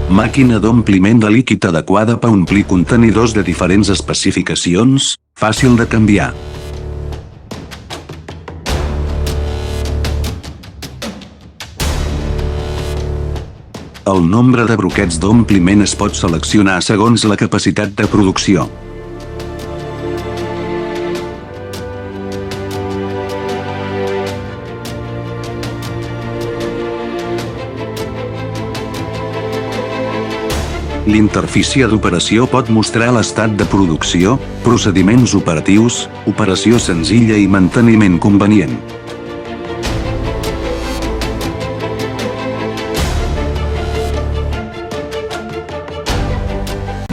Màquina d'ompliment de líquid adequada per omplir contenidors de diferents especificacions, fàcil de canviar. El nombre de broquets d'ompliment es pot seleccionar segons la capacitat de producció. L'interfície d'operació pot mostrar l'estat de producció, procediments operatius, operació senzilla i manteniment convenient.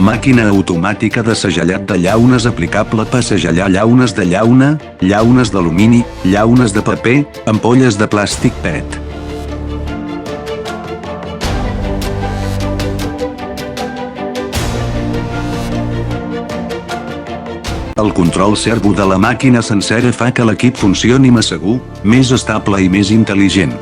Màquina automàtica de segellat de llaunes aplicable per segellar llaunes de llauna, llaunes d'alumini, llaunes de paper, ampolles de plàstic PET. El control servo de la màquina sencera fa que l'equip funcioni més segur, més estable i més intel·ligent.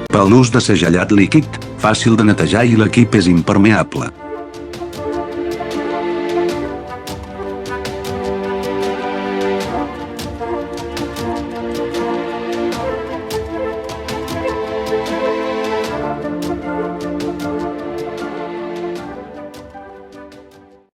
Per l'ús de segellat líquid, fàcil de netejar i l'equip és impermeable.